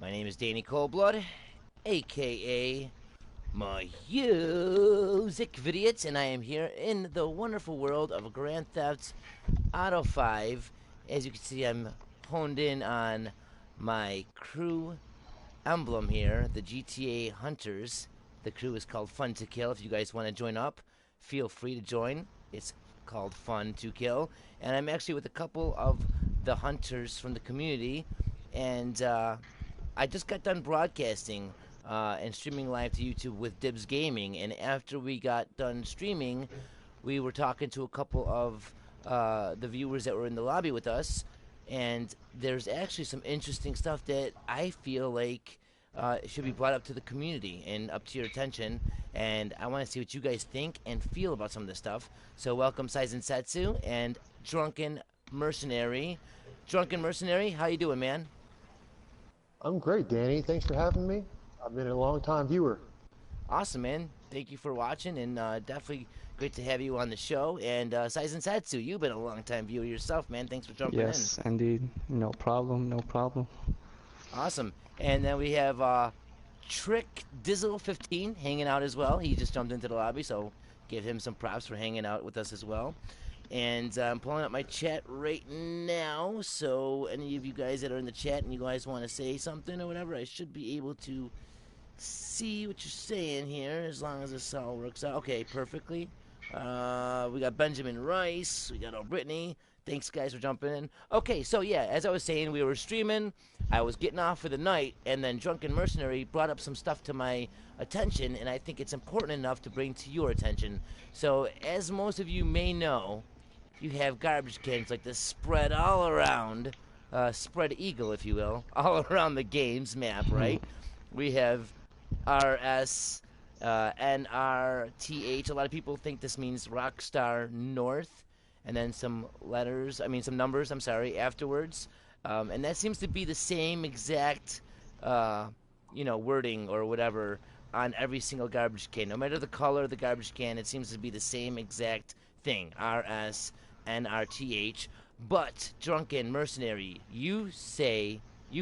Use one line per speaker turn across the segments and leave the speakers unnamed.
My name is Danny Coldblood, aka MusicVidiot, and I am here in the wonderful world of Grand Theft Auto 5. As you can see, I'm honed in on my crew emblem here, the GTA Hunters. The crew is called Fun to Kill. If you guys want to join up, feel free to join. It's called Fun to Kill. And I'm actually with a couple of the hunters from the community. And I just got done broadcasting and streaming live to YouTube with Dibs Gaming. And after we got done streaming, we were talking to a couple of the viewers that were in the lobby with us, and there's actually some interesting stuff that I feel like should be brought up to the community and up to your attention. And I want to see what you guys think and feel about some of this stuff. So welcome Saizen Setsu and Drunken Mercenary. Drunken Mercenary, how you doing, man?
I'm great, Danny. Thanks for having me. I've been a long time viewer.
Awesome, man. Thank you for watching, and definitely great to have you on the show. And Saizen Satsu, you've been a long time viewer yourself, man. Thanks for jumping in.
Yes, indeed. No problem, no problem.
Awesome. And then we have Trick Dizzle 15 hanging out as well. He just jumped into the lobby, so give him some props for hanging out with us as well. And I'm pulling up my chat right now, so any of you guys that are in the chat and you guys want to say something or whatever, I should be able to see what you're saying here as long as this all works out. Okay, perfectly. We got Benjamin Rice. We got Brittany. Thanks, guys, for jumping in. Okay, so yeah, as I was saying, we were streaming. I was getting off for the night, and then Drunken Mercenary brought up some stuff to my attention, and I think it's important enough to bring to your attention. So, as most of you may know, you have garbage cans like this spread all around, spread eagle, if you will, all around the game's map, right? We have RS, NRTH. A lot of people think this means Rockstar North, and then some some numbers, I'm sorry, afterwards. And that seems to be the same exact, wording or whatever on every single garbage can. No matter the color of the garbage can, it seems to be the same exact thing, RS, NRTH. But, Drunken Mercenary, you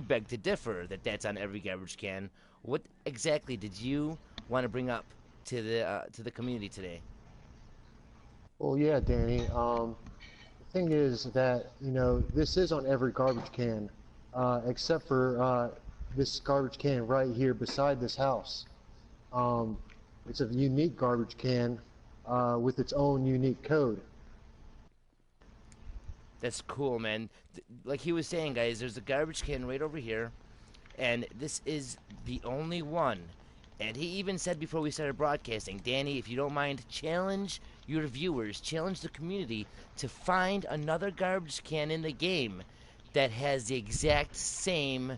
beg to differ that that's on every garbage can. What exactly did you want to bring up to the community today?
Well, yeah, Danny. The thing is that, this is on every garbage can, except for this garbage can right here beside this house. It's a unique garbage can with its own unique code.
That's cool, man. Like he was saying, guys, there's a garbage can right over here, and this is the only one. And he even said before we started broadcasting, Danny, if you don't mind, challenge your viewers, challenge the community to find another garbage can in the game that has the exact same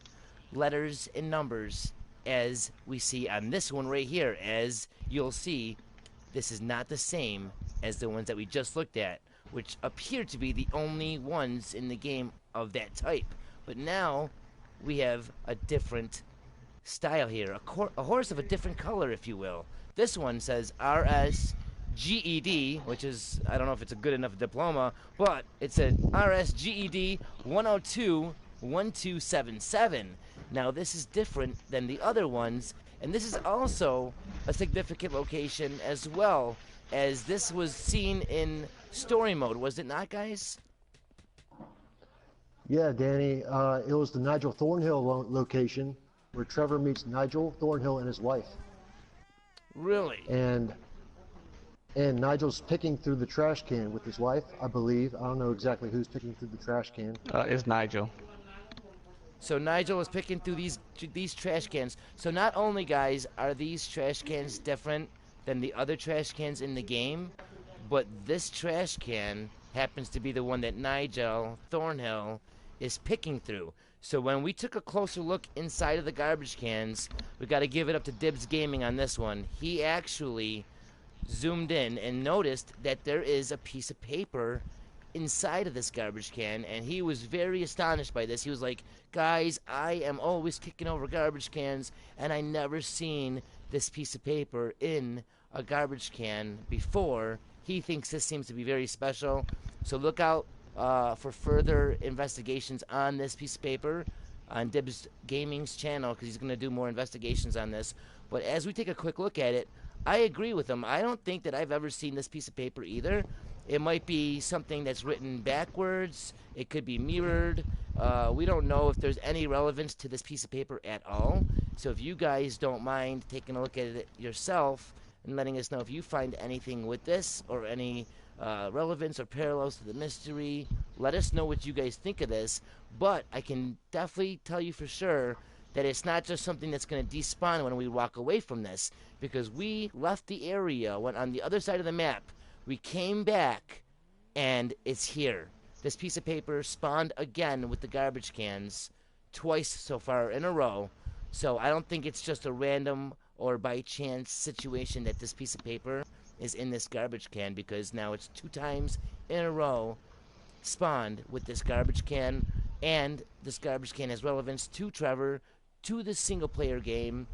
letters and numbers as we see on this one right here. As you'll see, this is not the same as the ones that we just looked at, which appear to be the only ones in the game of that type. But now we have a different style here, a horse of a different color, if you will. This one says RSGED, which is, I don't know if it's a good enough diploma, but it's a RSGED 102 1277. Now this is different than the other ones, and this is also a significant location as well, as this was seen in story mode, was it not, guys?
Yeah, Danny. It was the Nigel Thornhill location where Trevor meets Nigel Thornhill and his wife.
Really?
And Nigel's picking through the trash can with his wife, I believe. I don't know exactly who's picking through the trash can.
It's Nigel.
So Nigel is picking through these trash cans. So not only, guys, are these trash cans different than the other trash cans in the game, but this trash can happens to be the one that Nigel Thornhill is picking through. So when we took a closer look inside of the garbage cans, we got to give it up to Dibs Gaming on this one. He actually zoomed in and noticed that there is a piece of paper inside of this garbage can, and he was very astonished by this. He was like, guys, I am always kicking over garbage cans, and I never seen this piece of paper in a garbage can before. He thinks this seems to be very special, so look out for further investigations on this piece of paper. on Dibs Gaming's channel because he's going to do more investigations on this. But as we take a quick look at it, I agree with him. I don't think that I've ever seen this piece of paper either. It might be something that's written backwards. It could be mirrored. We don't know if there's any relevance to this piece of paper at all. So if you guys don't mind taking a look at it yourself and letting us know if you find anything with this or any relevance or parallels to the mystery, let us know what you guys think of this. But I can definitely tell you for sure that it's not just something that's going to despawn when we walk away from this, because we left the area, went on the other side of the map, we came back, and it's here. This piece of paper spawned again with the garbage cans twice so far in a row. So I don't think it's just a random or by chance situation that this piece of paper is in this garbage can, because now it's 2 times in a row spawned with this garbage can, and this garbage can has relevance to Trevor, to the single player game,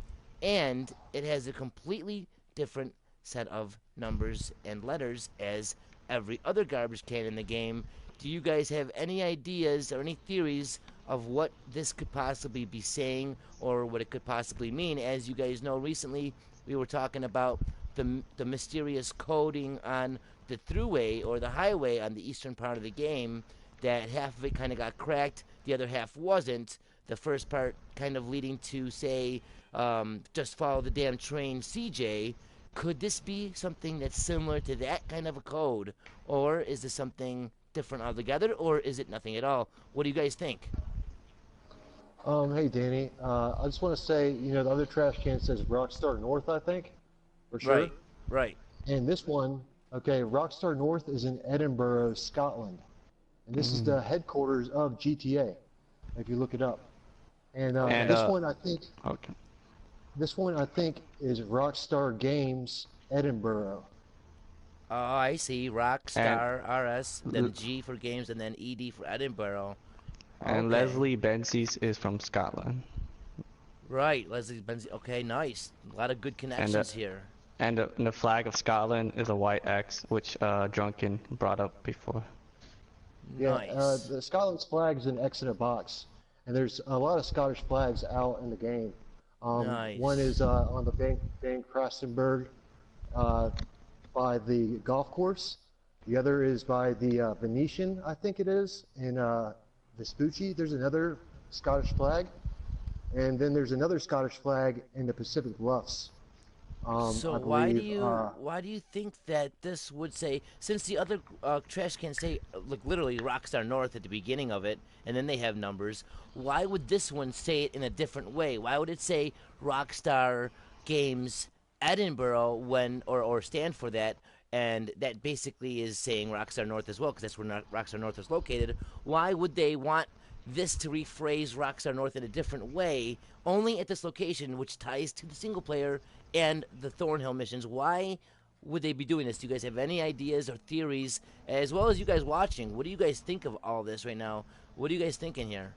and it has a completely different set of numbers and letters as every other garbage can in the game. Do you guys have any ideas or any theories of what this could possibly be saying or what it could possibly mean? As you guys know, recently we were talking about the mysterious coding on the thruway or the highway on the eastern part of the game, that half of it kind of got cracked, the other half wasn't. The first part kind of leading to, say, just follow the damn train, CJ. Could this be something that's similar to that kind of a code? Or is this something different altogether? Or is it nothing at all? What do you guys think?
Hey Danny, I just want to say, the other trash can says Rockstar North, I think, for sure.
Right, right.
And this one, okay, Rockstar North is in Edinburgh, Scotland. And this is the headquarters of GTA, if you look it up. And,
And
this one, I think,
okay.
is Rockstar Games, Edinburgh.
Oh, I see.
And
Rockstar RS, then G for games, and then ED for Edinburgh.
and
Okay.
Leslie Benzies is from Scotland.
Right, Leslie Benzie. Okay, nice. A lot of good
And
connections here.
the flag of Scotland is a white X, which Drunken brought up before.
Yeah,
Nice.
the Scotland's flag is an X in a box. And there's a lot of Scottish flags out in the game. One
Nice.
is on the Van Krastenberg uh, by the golf course. The other is by the Venetian, I think it is, in Vespucci. There's another Scottish flag. And then there's another Scottish flag in the Pacific Bluffs.
So
I
why do
believe.
you think that this would say, since the other trash cans say like literally Rockstar North at the beginning of it, and then they have numbers, why would this one say it in a different way? Why would it say Rockstar Games Edinburgh when or stand for that? And that basically is saying Rockstar North as well, because that's where Rockstar North is located. Why would they want this to rephrase Rockstar North in a different way, only at this location, which ties to the single player and the Thornhill missions? Why would they be doing this? Do you guys have any ideas or theories, as well as you guys watching? What do you guys think of all this right now? What are you guys thinking here?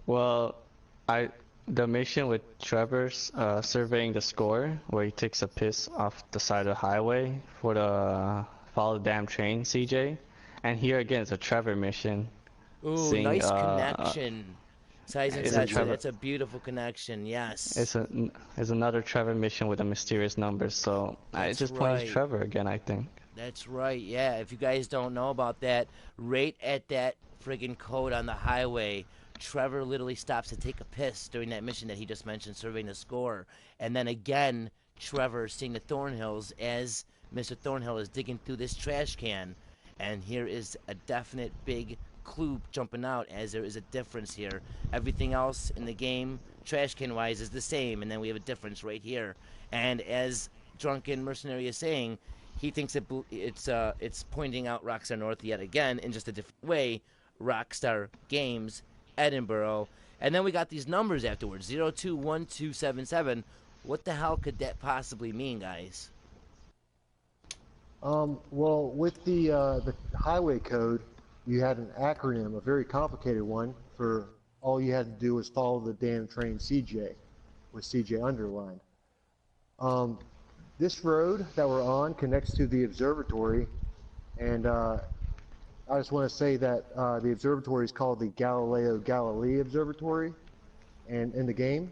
Well, I the mission with Trevor's surveying the score, where he takes a piss off the side of the highway for the follow the damn train, CJ. And here again, it's a Trevor mission.
Ooh,
Seeing
nice connection. Size and
it's a
Sets,
Trevor.
that's a beautiful connection, yes.
It's another Trevor mission with a mysterious number. So it
That's
just points to
right.
Trevor again, I think.
That's right, yeah. If you guys don't know about that, right at that friggin' code on the highway, Trevor literally stops to take a piss during that mission that he just mentioned, surveying the score. And then again, Trevor seeing the Thornhills as Mr. Thornhill is digging through this trash can. And here is a definite big clue jumping out, as there is a difference here. Everything else in the game, trash can wise, is the same, and then we have a difference right here. And as Drunken Mercenary is saying, he thinks it's pointing out Rockstar North yet again in just a different way. Rockstar Games Edinburgh. And then we got these numbers afterwards, 021277. What the hell could that possibly mean, guys?
Well, with the highway code, you had an acronym, a very complicated one, for all you had to do was follow the damn train CJ, with CJ underlined. This road that we're on connects to the observatory, and I just want to say that the observatory is called the Galileo Galilei Observatory, and in the game,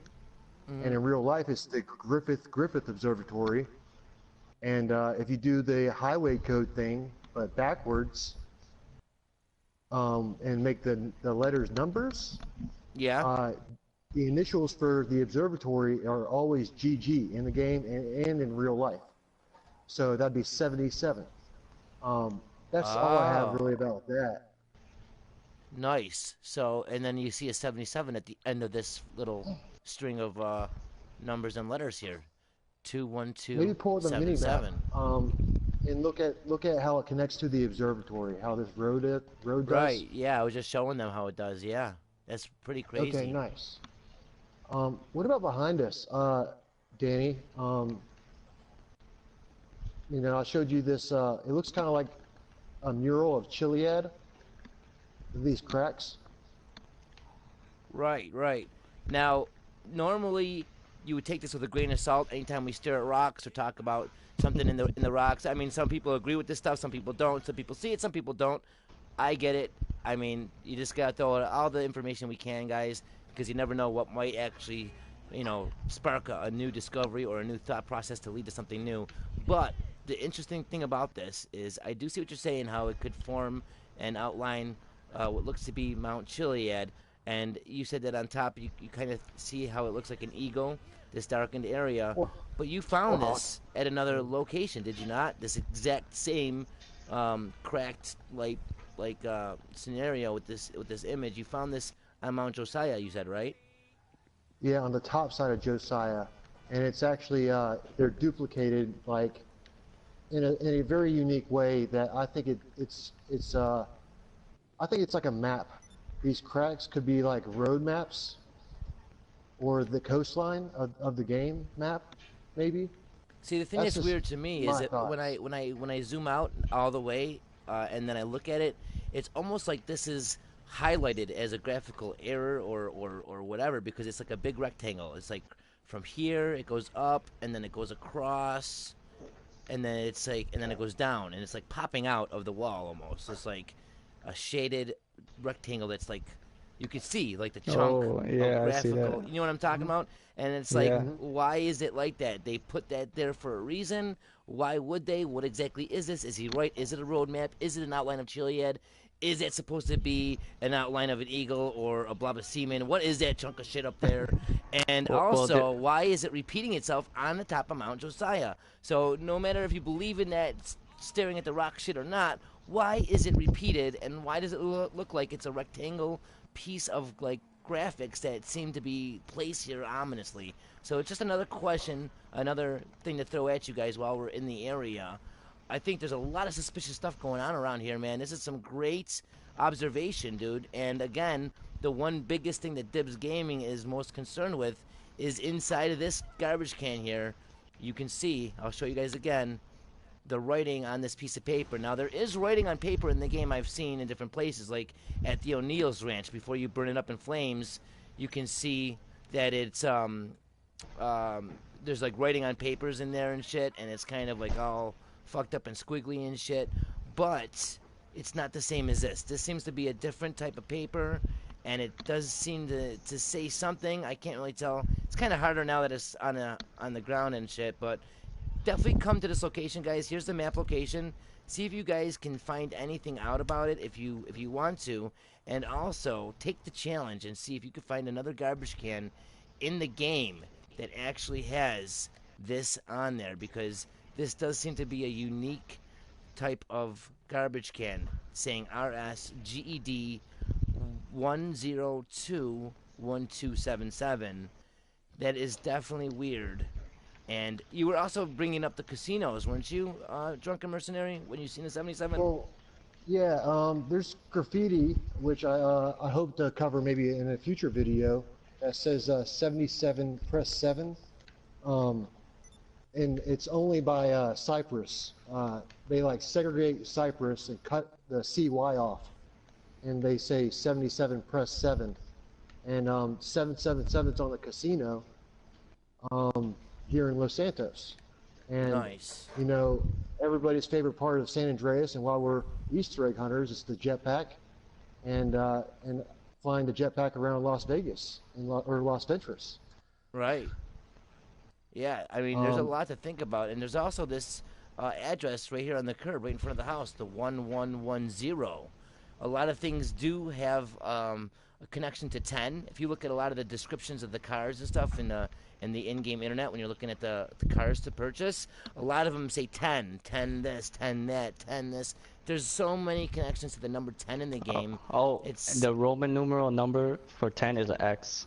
and
Mm-hmm.
in real life, it's the Griffith Observatory. And if you do the highway code thing, but backwards, and make the letters numbers,
Yeah.
uh, the initials for the observatory are always GG in the game and in real life. So that'd be 77. That's all I have
Oh,
really about that.
nice. So, and then you see a 77 at the end of this little string of numbers and letters here.
Maybe pull the mini map
21277.
and look at how it connects to the observatory, how this road does.
Right. Yeah, I was just showing them how it does. Yeah. That's pretty
Okay,
crazy.
nice. What about behind us, Danny? I showed you this. It looks kind of like a mural of Chiliad. These cracks.
Right, right. Now, normally you would take this with a grain of salt anytime we stare at rocks or talk about something in the rocks. I mean, some people agree with this stuff, some people don't. Some people see it, some people don't. I get it. I mean, you just gotta throw out all the information we can, guys, because you never know what might actually, spark a new discovery or a new thought process to lead to something new. But the interesting thing about this is, I do see what you're saying, how it could form and outline what looks to be Mount Chiliad. And you said that on top, you kind of see how it looks like an eagle, this darkened area.
Or,
But you
or
found
hawk.
this at another location, did you not? This exact same cracked scenario with this image. You found this on Mount Josiah, you said, right?
Yeah, on the top side of Josiah, and it's actually they're duplicated like in a very unique way that I think it's I think it's like a map. These cracks could be like road maps or the coastline of the game map, maybe.
See, the thing
That's
that's
just
weird to me is
my
that
thoughts.
when I zoom out all the way, and then I look at it, it's almost like this is highlighted as a graphical error or whatever, because it's like a big rectangle. It's like from here it goes up and then it goes across and then it goes down and it's like popping out of the wall almost. It's like a shaded rectangle that's like you could see like the chunk
Oh,
of
yeah, I see that.
graphical. You know what I'm talking about? And it's like,
Yeah.
Hmm.
why is it like that? They put that there for a reason. Why would they? What exactly is this? Is he right? Is it a roadmap? Is it an outline of Chiliad? Is it supposed to be an outline of an eagle or a blob of semen? What is that chunk of shit up there? And
Well,
also, why is it repeating itself on the top of Mount Josiah? So no matter if you believe in that staring at the rock shit or not, why is it repeated and why does it look like it's a rectangle piece of like graphics that seem to be placed here ominously? So it's just another question, another thing to throw at you guys while we're in the area. I think there's a lot of suspicious stuff going on around here, man. This is some great observation, dude. And again, the one biggest thing that Dibs Gaming is most concerned with is inside of this garbage can here. You can see, I'll show you guys again, the writing on this piece of paper. Now, there is writing on paper in the game I've seen in different places, like at the O'Neill's Ranch. Before you burn it up in flames, you can see that there's like writing on papers in there and shit, and it's kind of like all fucked up and squiggly and shit. But it's not the same as this. This seems to be a different type of paper, and it does seem to say something. I can't really tell. It's kind of harder now that it's on the ground and shit, but definitely come to this location, guys. Here's the map location. See if you guys can find anything out about it if you want to, and also take the challenge and see if you can find another garbage can in the game that actually has this on there, because this does seem to be a unique type of garbage can saying RSGED 1021277. That is definitely weird. And you were also bringing up the casinos, weren't you, Drunken Mercenary, when you seen the 77?
Well, yeah. There's graffiti which I hope to cover maybe in a future video that says 77 press 7. Um, and it's only by Cypress. They like segregate Cypress and cut the CY off, and they say 77 press 7, and 777's on the casino here in Los Santos, and
Nice.
you know everybody's favorite part of San Andreas, and while we're Easter egg hunters, it's the jetpack, and flying the jetpack around Las Vegas or Las Venturas.
Right. Yeah, I mean, there's a
Um,
lot to think about, and there's also this address right here on the curb, right in front of the house, the 1110. A lot of things do have a connection to 10. If you look at a lot of the descriptions of the cars and stuff in the in-game internet, when you're looking at the cars to purchase, a lot of them say 10, 10 this, 10 that, 10 this. There's so many connections to the number 10 in the game.
Oh,
It's
the Roman numeral number for 10 is an X.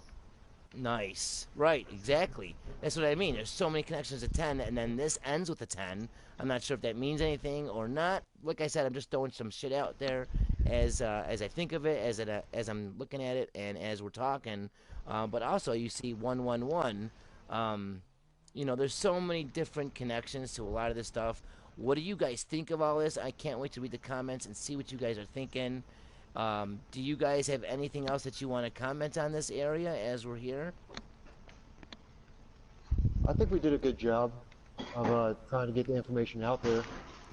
nice. Right, exactly. That's what I mean. There's so many connections to 10, and then this ends with a 10. I'm not sure if that means anything or not. Like I said, I'm just throwing some shit out there as I think of it, as I'm looking at it, and as we're talking. But also, you see 111. There's so many different connections to a lot of this stuff. What do you guys think of all this? I can't wait to read the comments and see what you guys are thinking. Do you guys have anything else that you want to comment on this area as we're here?
I think we did a good job of trying to get the information out there.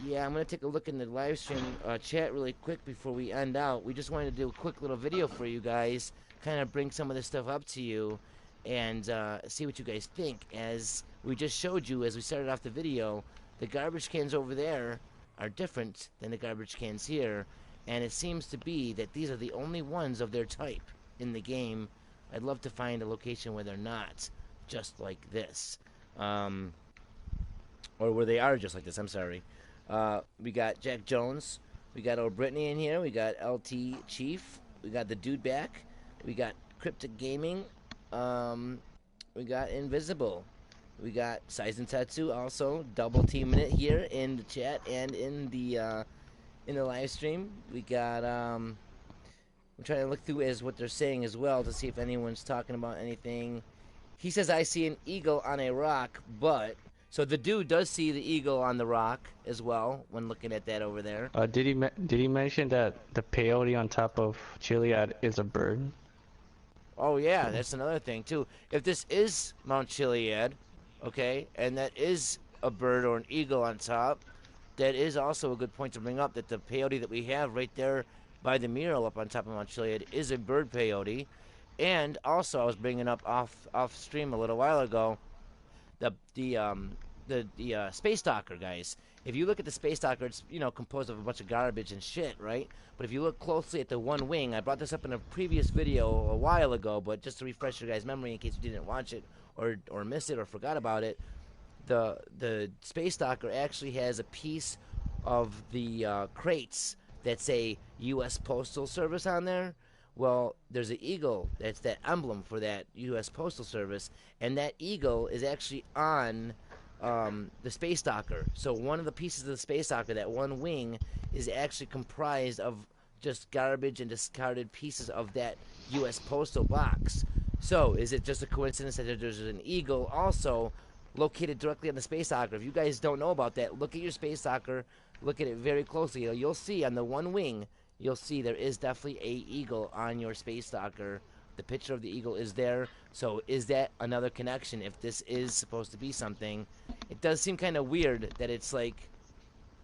Yeah, I'm going to take a look in the live stream chat really quick before we end out. We just wanted to do a quick little video for you guys, kind of bring some of this stuff up to you, and see what you guys think. As we just showed you, as we started off the video, the garbage cans over there are different than the garbage cans here, and it seems to be that these are the only ones of their type in the game. I'd love to find a location where they're not just like this. Or where they are just like this, I'm sorry. We got Jack Jones. We got old Brittany in here. We got LT Chief. We got the Dude back. We got Cryptic Gaming. We got Invisible. We got Size and Tatsu also double teaming it here in the chat and in the live stream. We got I'm trying to look through as what they're saying as well to see if anyone's talking about anything. He says I see an eagle on a rock, but so the dude does see the eagle on the rock as well when looking at that over there.
Did he mention that the peyote on top of Chiliad is a bird?
Oh yeah, that's another thing too. If this is Mount Chiliad, okay, and that is a bird or an eagle on top, that is also a good point to bring up, that the peyote that we have right there by the mural up on top of Mount Chiliad is a bird peyote. And also, I was bringing up off stream a little while ago, the Space Docker, guys. If you look at the Space Docker, it's composed of a bunch of garbage and shit, right? But if you look closely at the one wing, I brought this up in a previous video a while ago, but just to refresh your guys' memory in case you didn't watch it or miss it or forgot about it, the Space Docker actually has a piece of the crates that say U.S. Postal Service on there. Well, there's an eagle. That's that emblem for that U.S. Postal Service, and that eagle is actually on the Space Docker. So one of the pieces of the Space Docker, that one wing, is actually comprised of just garbage and discarded pieces of that U.S. Postal box. So is it just a coincidence that there's an eagle also located directly on the Space Docker? If you guys don't know about that, look at your Space Docker. Look at it very closely. You'll see on the one wing, you'll see there is definitely a eagle on your Space Docker. The picture of the eagle is there. So is that another connection? If this is supposed to be something, it does seem kind of weird that it's like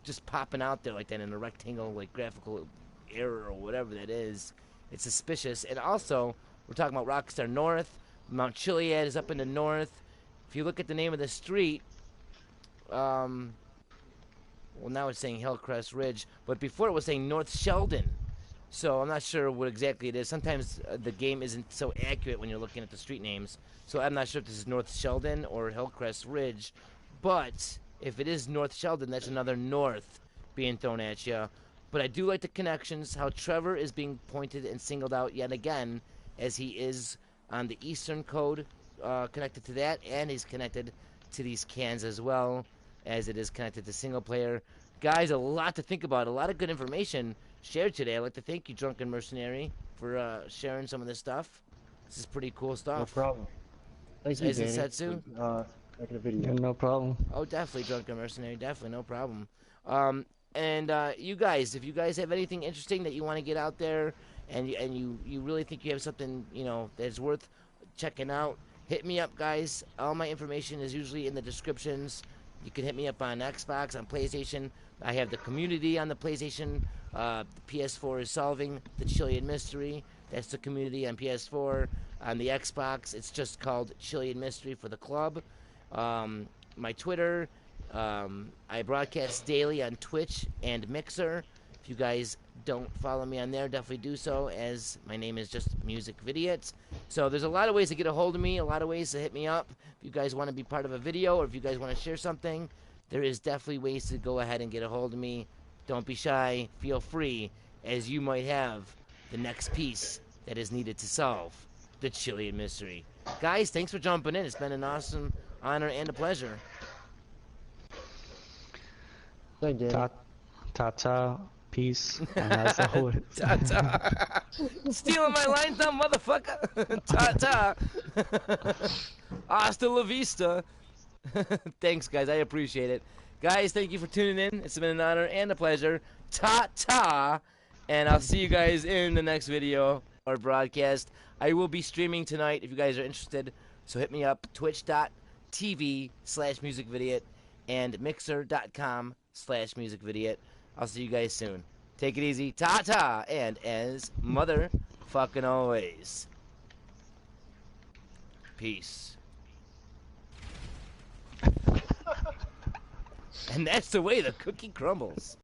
just popping out there like that in a rectangle, like graphical error or whatever that is. It's suspicious. And also, we're talking about Rockstar North. Mount Chiliad is up in the north. If you look at the name of the street, well, now it's saying Hillcrest Ridge, but before it was saying North Sheldon. So I'm not sure what exactly it is. Sometimes the game isn't so accurate when you're looking at the street names. So I'm not sure if this is North Sheldon or Hillcrest Ridge. But if it is North Sheldon, that's another north being thrown at you. But I do like the connections, how Trevor is being pointed and singled out yet again, as he is on the Eastern code connected to that, and he's connected to these cans as well, as it is connected to single player. Guys, a lot to think about, a lot of good information shared today. I'd like to thank you, Drunken Mercenary, for sharing some of this stuff. This is pretty cool stuff.
No problem. Thank you,
As it
Danny,
Setsu?
for making a video.
No problem.
Oh, definitely, Drunken Mercenary. Definitely, no problem. And you guys, if you guys have anything interesting that you want to get out there, and you really think you have something that's worth checking out, hit me up, guys. All my information is usually in the descriptions. You can hit me up on Xbox, on PlayStation. I have the community on the PlayStation. The PS4 is Solving the Chiliad Mystery. That's the community on PS4. On the Xbox, it's just called Chiliad Mystery for the club. My Twitter, I broadcast daily on Twitch and Mixer. If you guys don't follow me on there, definitely do so, as my name is just MusicVidiot. So there's a lot of ways to get a hold of me, a lot of ways to hit me up. If you guys want to be part of a video, or if you guys want to share something, there is definitely ways to go ahead and get a hold of me. Don't be shy, feel free, as you might have the next piece that is needed to solve the Chiliad mystery. Guys, thanks for jumping in. It's been an awesome honor and a pleasure.
Thank you, Danny.
Ta-ta, peace, and as always.
Ta-ta. Stealing my line, dumb motherfucker. Ta-ta. Hasta la vista. Thanks, guys. I appreciate it. Guys, thank you for tuning in. It's been an honor and a pleasure. Ta-ta. And I'll see you guys in the next video or broadcast. I will be streaming tonight if you guys are interested. So hit me up, twitch.tv/musicvidiot and mixer.com/musicvidiot. I'll see you guys soon. Take it easy. Ta-ta. And as motherfucking always, peace. And that's the way the cookie crumbles.